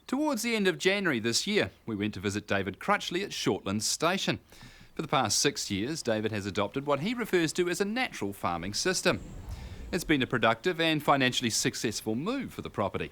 Towards the end of January this year, we went to visit David Crutchley at Shortlands station. For the past 6 years, David has adopted what he refers to as a natural farming system. It's been a productive and financially successful move for the property.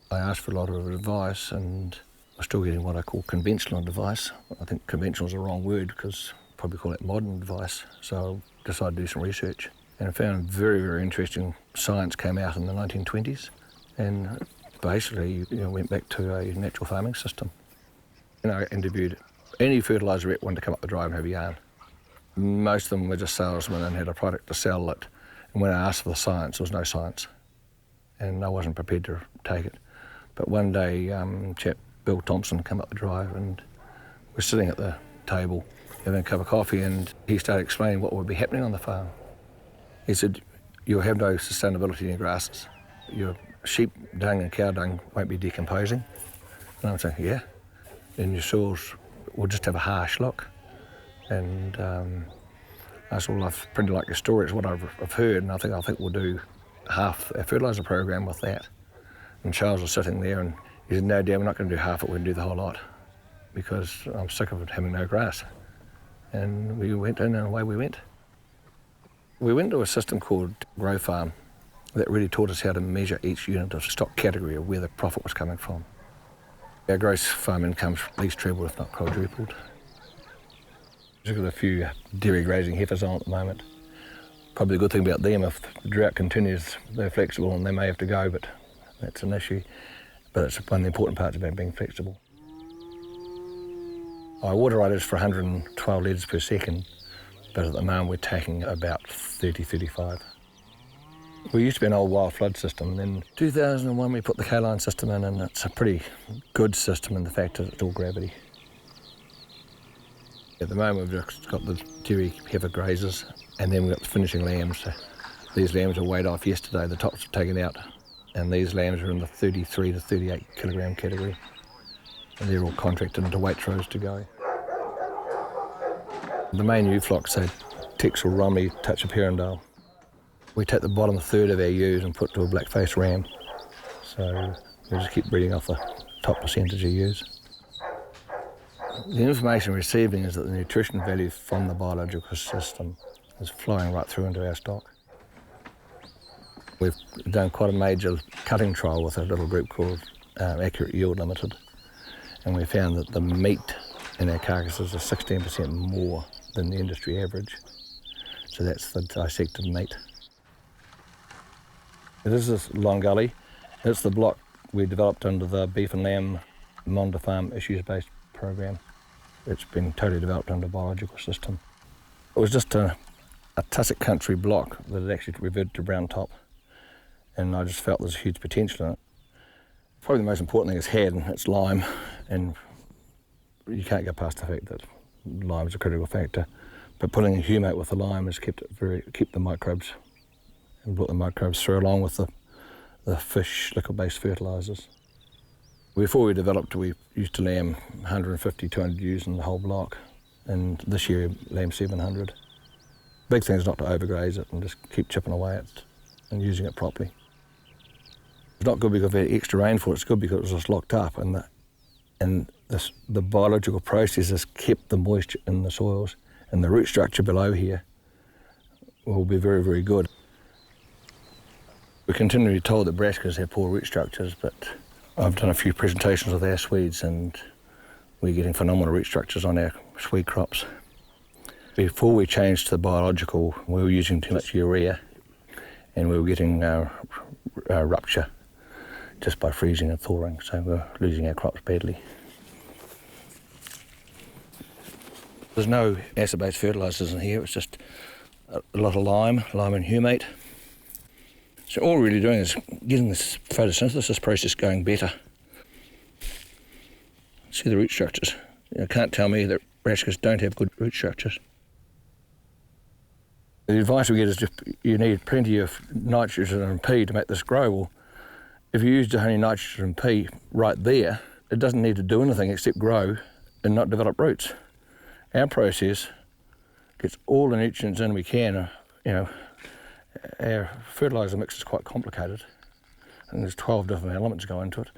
I asked for a lot of advice and I'm still getting what I call conventional advice. I think conventional is the wrong word because I'd probably call it modern advice. So I decided to do some research and I found very, very interesting science came out in the 1920s and basically went back to a natural farming system. I interviewed any fertiliser rep wanted to come up the drive and have a yarn. Most of them were just salesmen and had a product to sell it. And when I asked for the science, there was no science. And I wasn't prepared to take it. But one day, chap Bill Thompson came up the drive and we're sitting at the table having a cup of coffee and he started explaining what would be happening on the farm. He said, you'll have no sustainability in your grasses. Your sheep dung and cow dung won't be decomposing. And I'm saying, yeah. And your soils will just have a harsh look. And I said, well, I've pretty like your story, it's what I've heard, and I think we'll do half our fertiliser program with that. And Charles was sitting there and he said, no, Dad, we're not going to do half it, we're going to do the whole lot because I'm sick of it having no grass. And we went in and away we went. We went to a system called Grow Farm that really taught us how to measure each unit of stock category of where the profit was coming from. Our gross farm income's at least trebled, if not quadrupled. We've got a few dairy grazing heifers on at the moment. Probably the good thing about them, if the drought continues, they're flexible and they may have to go, but that's an issue. But it's one of the important parts about being flexible. Our water rate is for 112 litres per second, but at the moment we're taking about 30, 35. We used to be an old wild flood system. Then in 2001 we put the K-line system in and it's a pretty good system in the fact that it's all gravity. At the moment we've just got the dairy heifer grazers and then we've got the finishing lambs. So these lambs were weighed off yesterday, the tops were taken out and these lambs are in the 33 to 38 kilogram category and they're all contracted into weight throws to go. The main ewe flocks, so Texel, Romney, touch of Herondale. We take the bottom third of our ewes and put to a black-faced ram. So we just keep breeding off the top percentage of ewes. The information we're receiving is that the nutrition value from the biological system is flowing right through into our stock. We've done quite a major cutting trial with a little group called Accurate Yield Limited, and we found that the meat in our carcasses is 16% more than the industry average. So that's the dissected meat. This is Long Gully. It's the block we developed under the Beef and Lamb Monda Farm issues-based program. It's been totally developed under a biological system. It was just a tussock country block that had actually reverted to brown top, and I just felt there's huge potential in it. Probably the most important thing it's had, and it's lime, and you can't go past the fact that lime's a critical factor. But putting a humate with the lime has kept the microbes and brought the microbes through along with the fish liquid-based fertilisers. Before we developed, we used to lamb 150, 200 ewes in the whole block, and this year we lamb 700. Big thing is not to overgraze it and just keep chipping away at it and using it properly. It's not good because we had extra rainfall, it's good because it was just locked up and the biological process has kept the moisture in the soils and the root structure below here will be very, very good. We're continually told that brassicas have poor root structures, but I've done a few presentations with our Swedes and we're getting phenomenal root structures on our Swede crops. Before we changed to the biological, we were using too much urea and we were getting rupture just by freezing and thawing, so we're losing our crops badly. There's no acid-based fertilisers in here, it's just a lot of lime and humate. So all we're really doing is getting this photosynthesis process going better. See the root structures. You can't tell me that brassicas don't have good root structures. The advice we get is just you need plenty of nitrogen and P to make this grow. Well, if you use only nitrogen and P right there, it doesn't need to do anything except grow and not develop roots. Our process gets all the nutrients in we can. Our fertiliser mix is quite complicated. and there's 12 different elements go into it,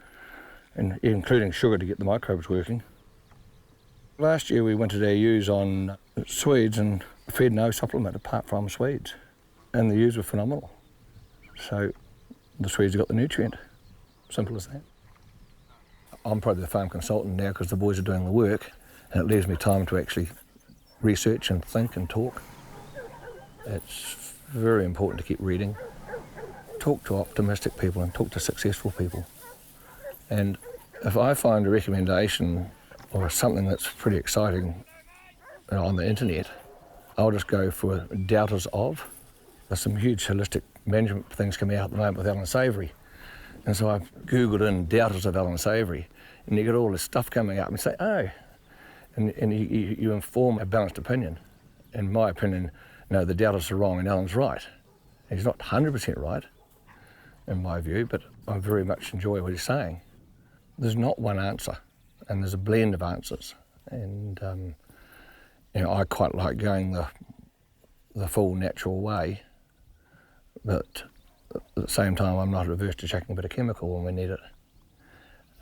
and including sugar to get the microbes working. Last year we went to their ewes on Swedes and fed no supplement apart from Swedes, and the ewes were phenomenal. So the Swedes got the nutrient, simple as that. I'm probably the farm consultant now because the boys are doing the work, and it leaves me time to actually research and think and talk. It's very important to keep reading, talk to optimistic people and talk to successful people. And if I find a recommendation or something that's pretty exciting on the internet, I'll just go for doubters of. There's some huge holistic management things coming out at the moment with Alan Savoury. And so I've Googled in doubters of Alan Savoury, and you get all this stuff coming up and say, oh, and you inform a balanced opinion. In my opinion, no, the doubters are wrong and Alan's right. He's not 100% right, in my view, but I very much enjoy what he's saying. There's not one answer, and there's a blend of answers. And I quite like going the full natural way, but at the same time I'm not averse to chucking a bit of chemical when we need it.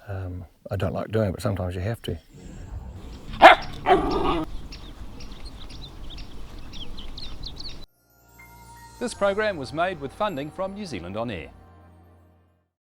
I don't like doing it, but sometimes you have to. This program was made with funding from New Zealand On Air.